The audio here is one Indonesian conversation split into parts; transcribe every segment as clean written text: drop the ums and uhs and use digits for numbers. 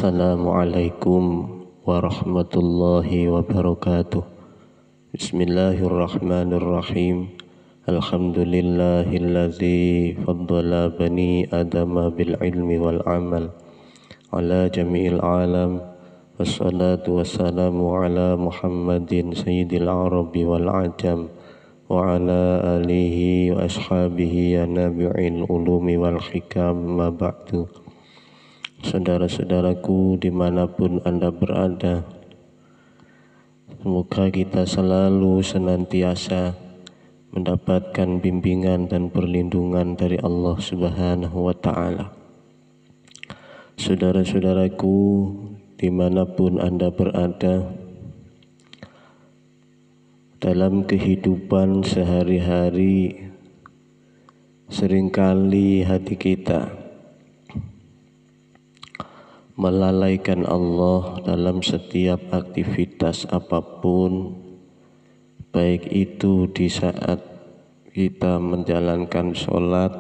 Assalamualaikum warahmatullahi wabarakatuh. Bismillahirrahmanirrahim. Alhamdulillahilladzi faddala bani adama bil ilmi wal amal ala jami'il alam. Wassalatu wassalamu ala Muhammadin sayyidil arabi wal ajam wa ala alihi wa ashabihi ya nabi'il ulumi wal hikam. Ma ba'du. Saudara-saudaraku dimanapun Anda berada, semoga kita selalu senantiasa mendapatkan bimbingan dan perlindungan dari Allah Subhanahu wa Ta'ala. Saudara-saudaraku dimanapun Anda berada, dalam kehidupan sehari-hari seringkali hati kita melalaikan Allah dalam setiap aktivitas apapun, baik itu di saat kita menjalankan sholat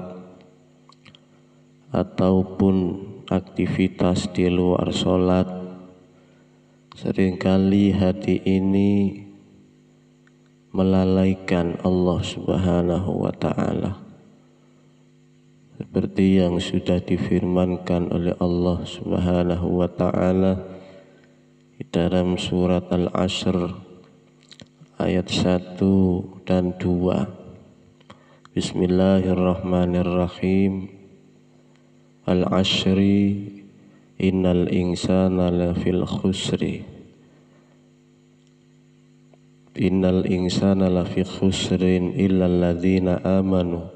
ataupun aktivitas di luar sholat. Seringkali hati ini melalaikan Allah Subhanahu wa Ta'ala, seperti yang sudah difirmankan oleh Allah Subhanahu wa Ta'ala di dalam surat Al-Ashr ayat 1 dan 2. Bismillahirrahmanirrahim. Al-Ashri innal insana lafil khusri. Innal insana lafi khusrin illa alladzina amanu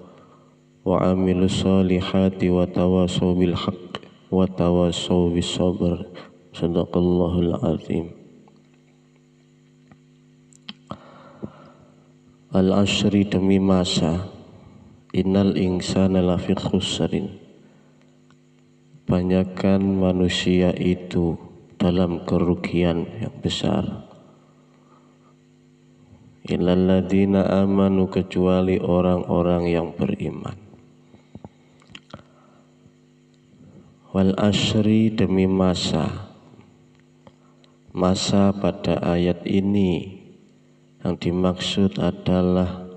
wa amilus solihati wa tawasaw bil haqq wa tawasaw bis sabr. Shadaqallahul azim. Al-Ashri, demi masa, innal insana lafi khusrin, banyakkan manusia itu dalam kerugian yang besar. Illal ladzina amanu, kecuali orang-orang yang beriman. Wal ashri, demi masa. Masa pada ayat ini yang dimaksud adalah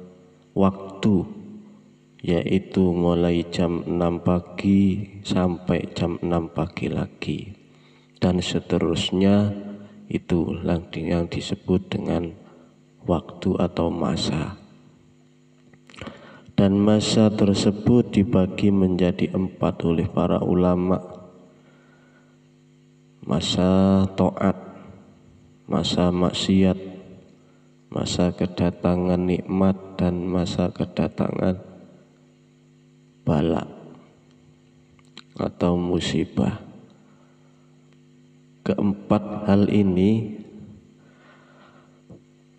waktu, yaitu mulai jam 6 pagi sampai jam 6 pagi lagi, dan seterusnya. Itu yang disebut dengan waktu atau masa. Dan masa tersebut dibagi menjadi 4 oleh para ulama: masa taat, masa maksiat, masa kedatangan nikmat, dan masa kedatangan bala atau musibah. Keempat hal ini,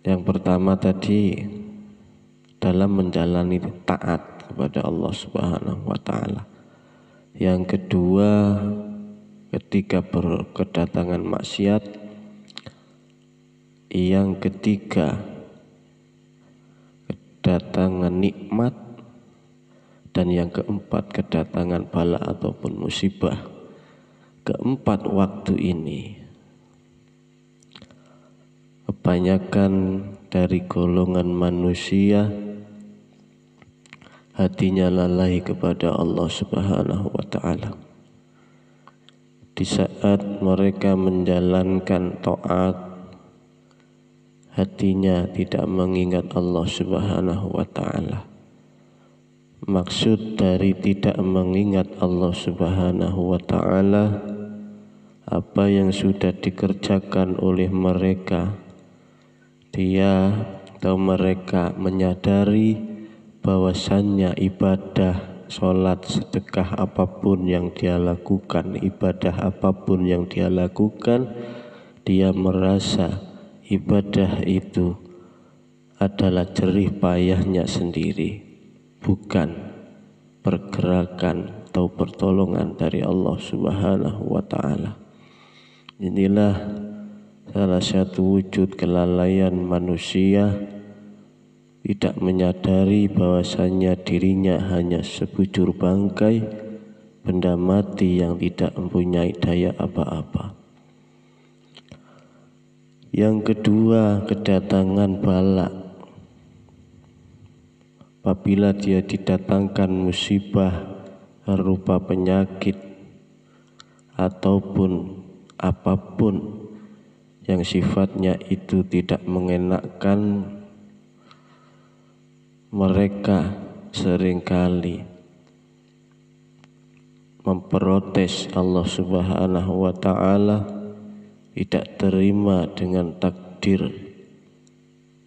yang pertama tadi dalam menjalani taat kepada Allah Subhanahu wa Ta'ala. Yang kedua, ketika berkedatangan maksiat. Yang ketiga, kedatangan nikmat. Dan yang keempat, kedatangan bala ataupun musibah. Keempat waktu ini kebanyakan dari golongan manusia hatinya lalai kepada Allah Subhanahu wa Ta'ala. Di saat mereka menjalankan taat, hatinya tidak mengingat Allah Subhanahu wa Ta'ala. Maksud dari tidak mengingat Allah Subhanahu wa Ta'ala, apa yang sudah dikerjakan oleh mereka, dia atau mereka menyadari bahwasannya ibadah, sholat, sedekah apapun yang dia lakukan, ibadah apapun yang dia lakukan, dia merasa ibadah itu adalah jerih payahnya sendiri, bukan pergerakan atau pertolongan dari Allah Subhanahu wa Ta'ala. Inilah salah satu wujud kelalaian manusia, tidak menyadari bahwasannya dirinya hanya sebujur bangkai, benda mati yang tidak mempunyai daya apa-apa. Yang kedua, kedatangan bala. Apabila dia didatangkan musibah berupa penyakit ataupun apapun yang sifatnya itu tidak mengenakkan, mereka seringkali memprotes Allah Subhanahu wa ta'ala, tidak terima dengan takdir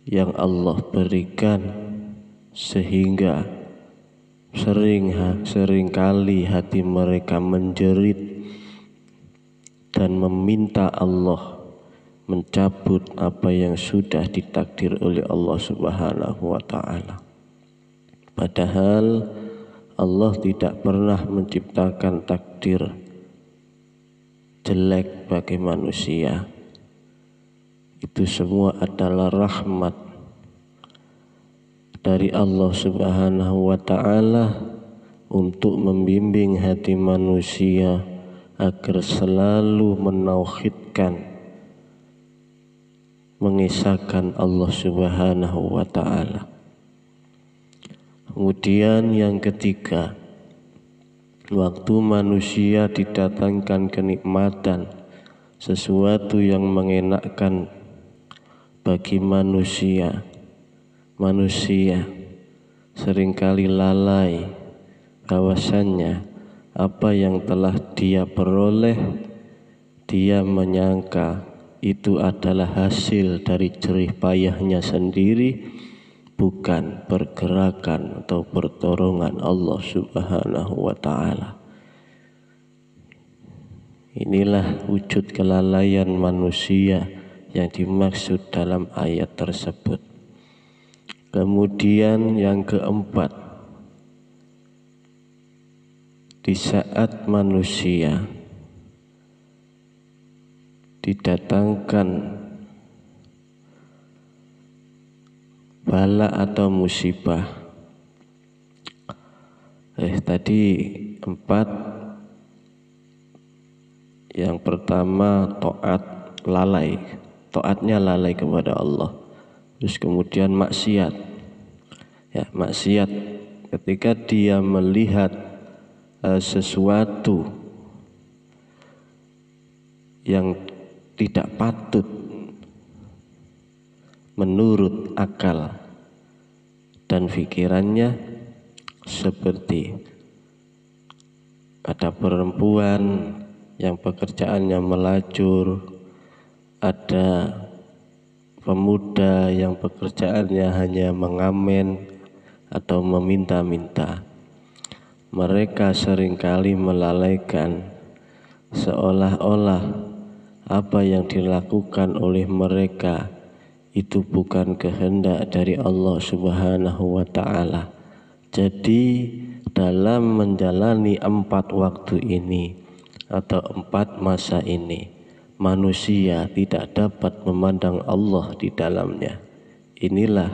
yang Allah berikan, sehingga seringkali hati mereka menjerit dan meminta Allah mencabut apa yang sudah ditakdir oleh Allah Subhanahu wa ta'ala. Padahal Allah tidak pernah menciptakan takdir jelek bagi manusia. Itu semua adalah rahmat dari Allah Subhanahu wa ta'ala untuk membimbing hati manusia agar selalu menauhidkan, mengisahkan Allah Subhanahu wa ta'ala. Kemudian yang ketiga, waktu manusia didatangkan kenikmatan, sesuatu yang mengenakkan bagi manusia seringkali lalai bahwasannya apa yang telah dia peroleh, dia menyangka itu adalah hasil dari jerih payahnya sendiri, bukan pergerakan atau pertolongan Allah Subhanahu wa ta'ala. Inilah wujud kelalaian manusia yang dimaksud dalam ayat tersebut. Kemudian yang keempat, di saat manusia didatangkan bala atau musibah. Tadi 4. Yang pertama taatnya lalai kepada Allah. Terus kemudian maksiat. Maksiat ketika dia melihat sesuatu yang tidak patut menurut akal dan pikirannya, seperti ada perempuan yang pekerjaannya melacur, ada pemuda yang pekerjaannya hanya mengamen atau meminta-minta. Mereka seringkali melalaikan, seolah-olah apa yang dilakukan oleh mereka itu bukan kehendak dari Allah Subhanahu wa ta'ala. Jadi dalam menjalani 4 waktu ini atau 4 masa ini, manusia tidak dapat memandang Allah di dalamnya. Inilah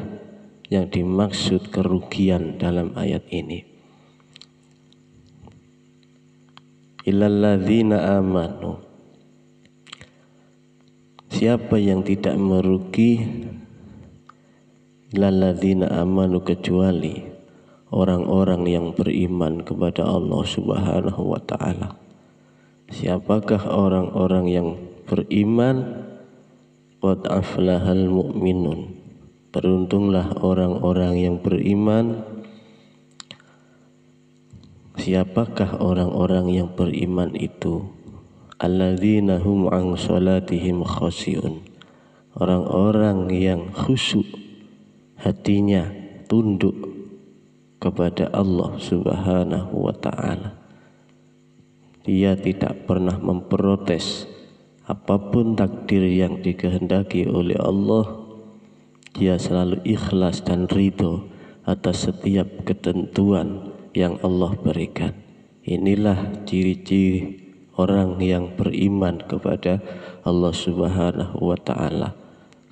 yang dimaksud kerugian dalam ayat ini. Illalladzina amanu. Siapa yang tidak merugi? Illalladzina amanu, kecuali orang-orang yang beriman kepada Allah Subhanahu wa ta'ala. Siapakah orang-orang yang beriman? Qad aflahal mu'minun. Beruntunglah orang-orang yang beriman. Siapakah orang-orang yang beriman itu? Alladzina hum an salatihim khashi'un. Orang-orang yang khusyuk hatinya, tunduk kepada Allah Subhanahu wa ta'ala. Dia tidak pernah memprotes apapun takdir yang dikehendaki oleh Allah. Dia selalu ikhlas dan ridho atas setiap ketentuan yang Allah berikan. Inilah ciri-ciri orang yang beriman kepada Allah Subhanahu wa ta'ala.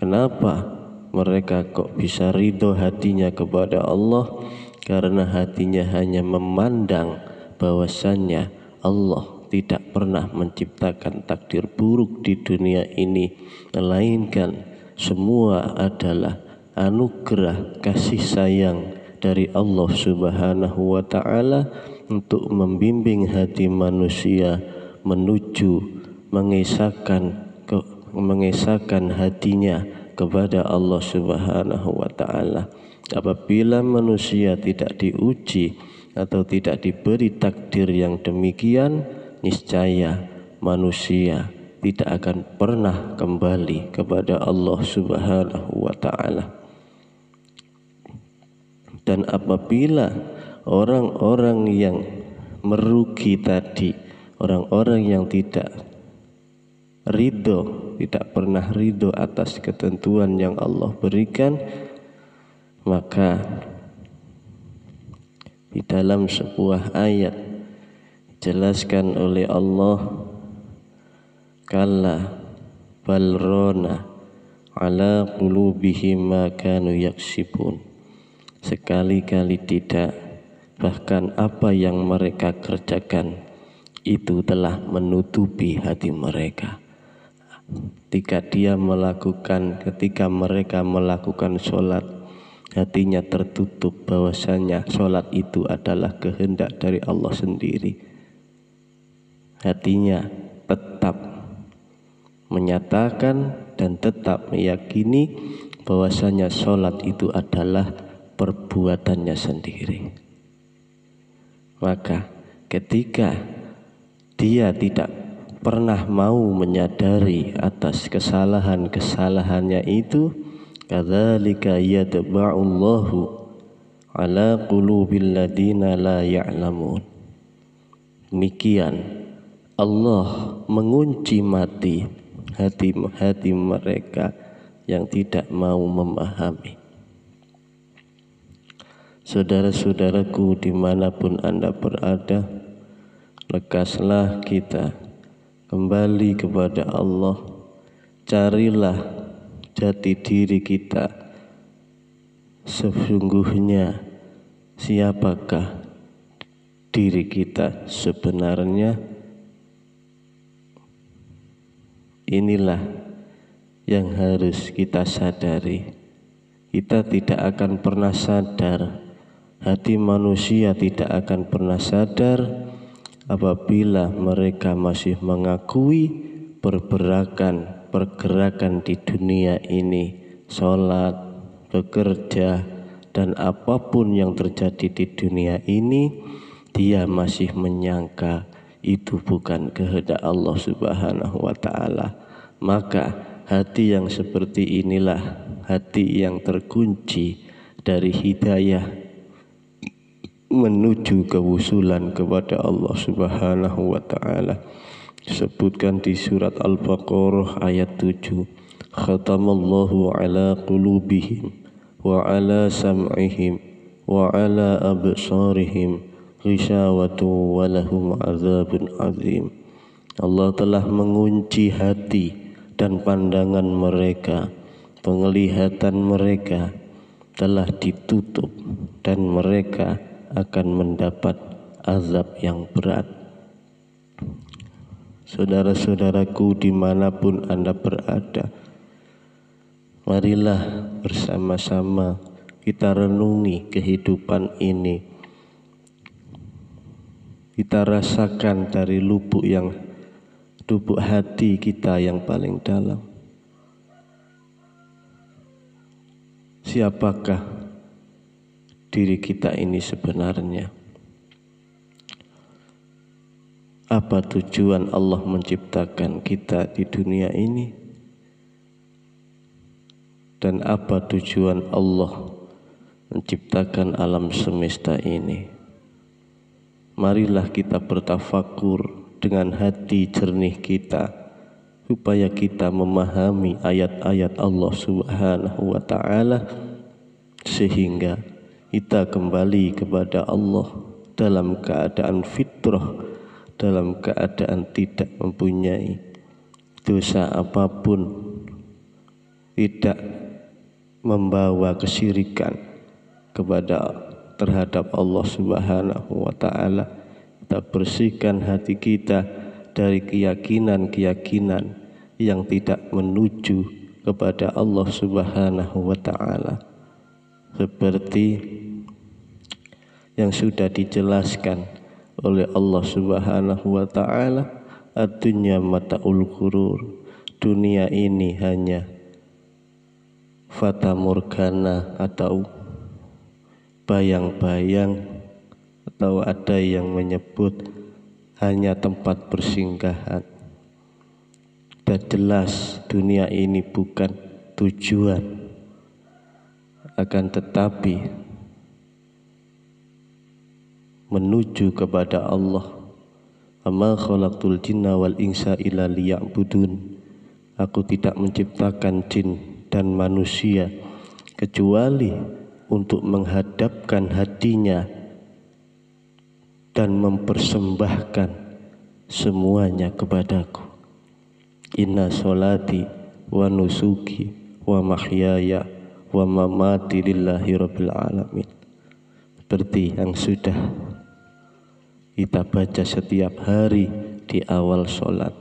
Kenapa mereka kok bisa ridho hatinya kepada Allah? Karena hatinya hanya memandang bahwasannya Allah tidak pernah menciptakan takdir buruk di dunia ini, melainkan semua adalah anugerah kasih sayang dari Allah Subhanahu wa ta'ala untuk membimbing hati manusia menuju mengesahkan hatinya kepada Allah Subhanahu wa ta'ala. Apabila manusia tidak diuji atau tidak diberi takdir yang demikian, niscaya manusia tidak akan pernah kembali kepada Allah Subhanahu wa ta'ala. Dan apabila orang-orang yang merugi tadi, orang-orang yang tidak pernah ridho atas ketentuan yang Allah berikan, maka di dalam sebuah ayat dijelaskan oleh Allah, kalla balrona ala qulubihim ma kanu yaksibun. Sekali-kali tidak, bahkan apa yang mereka kerjakan itu telah menutupi hati mereka. Ketika mereka melakukan sholat, hatinya tertutup bahwasanya sholat itu adalah kehendak dari Allah sendiri. Hatinya tetap menyatakan dan tetap meyakini bahwasanya sholat itu adalah perbuatannya sendiri. Maka ketika dia tidak pernah mau menyadari atas kesalahan-kesalahannya itu, kadzalika yatba'ullahu ala qulubil ladina la ya'lamun. Demikian Allah mengunci mati hati mereka yang tidak mau memahami. Saudara-saudaraku dimanapun Anda berada, lekaslah kita kembali kepada Allah. Carilah jati diri kita, sesungguhnya siapakah diri kita sebenarnya. Inilah yang harus kita sadari. Kita tidak akan pernah sadar, hati manusia tidak akan pernah sadar apabila mereka masih mengakui pergerakan di dunia ini, sholat, bekerja, dan apapun yang terjadi di dunia ini, dia masih menyangka itu bukan kehendak Allah Subhanahu wa ta'ala. Maka hati yang seperti inilah hati yang terkunci dari hidayah menuju kewusulan kepada Allah Subhanahu wa ta'ala. Disebutkan di surat Al-Baqarah ayat 7, khatamallahu ala qulubihim wa ala sam'ihim wa ala absarihim ghishawatu wa lahum azabun azim. Allah telah mengunci hati dan pandangan mereka, penglihatan mereka telah ditutup dan mereka akan mendapat azab yang berat. Saudara-saudaraku dimanapun Anda berada, marilah bersama-sama kita renungi kehidupan ini. Kita rasakan dari lubuk hati kita yang paling dalam. Siapakah diri kita ini sebenarnya? Apa tujuan Allah menciptakan kita di dunia ini? Dan apa tujuan Allah menciptakan alam semesta ini? Marilah kita bertafakur dengan hati jernih kita, supaya kita memahami ayat-ayat Allah Subhanahu wa ta'ala, sehingga kita kembali kepada Allah dalam keadaan fitrah, dalam keadaan tidak mempunyai dosa apapun, tidak membawa kesyirikan terhadap Allah Subhanahu wa ta'ala. kita bersihkan hati kita dari keyakinan-keyakinan yang tidak menuju kepada Allah Subhanahu wa Ta'ala, seperti yang sudah dijelaskan oleh Allah Subhanahu wa Ta'ala, ad-dunya mata'ul ghurur, dunia ini hanya fata morgana atau bayang-bayang, atau ada yang menyebut hanya tempat persinggahan. Dan jelas dunia ini bukan tujuan, akan tetapi menuju kepada Allah. Ama khalaqtul jinna wal insa illa liya'budun. Aku tidak menciptakan jin dan manusia kecuali untuk menghadapkan hatinya dan mempersembahkan semuanya kepadaku. Inna sholati wa nusuki wa mahyaya wa mamati lillahi rabbil alamin. Seperti yang sudah kita baca setiap hari di awal sholat.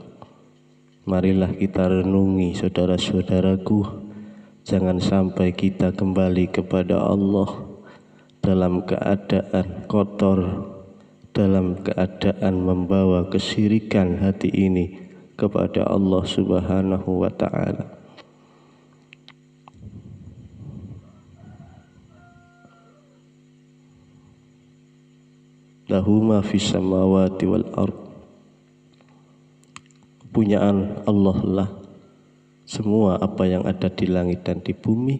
Marilah kita renungi, saudara-saudaraku, jangan sampai kita kembali kepada Allah dalam keadaan kotor, dalam keadaan membawa kesyirikan hati ini kepada Allah Subhanahu wa Ta'ala. Lahu ma fis samawati wal ard. Kepunyaan Allah lah semua apa yang ada di langit dan di bumi,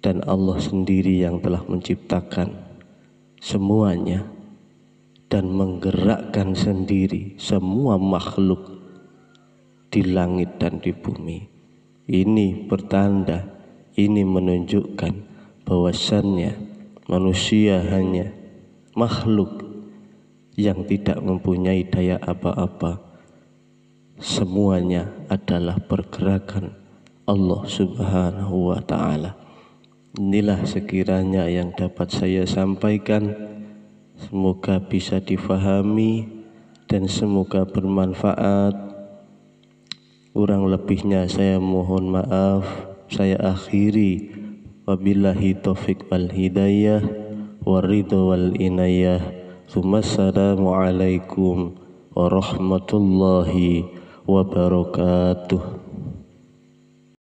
dan Allah sendiri yang telah menciptakan semuanya dan menggerakkan sendiri semua makhluk di langit dan di bumi. Ini pertanda, ini menunjukkan bahwasannya manusia hanya makhluk yang tidak mempunyai daya apa-apa. Semuanya adalah pergerakan Allah Subhanahu wa Ta'ala. Inilah sekiranya yang dapat saya sampaikan. Semoga bisa difahami dan semoga bermanfaat. Kurang lebihnya saya mohon maaf. Saya akhiri. Wabillahi taufiq wal hidayah waridho wal inayah. Assalamualaikum warahmatullahi wabarakatuh.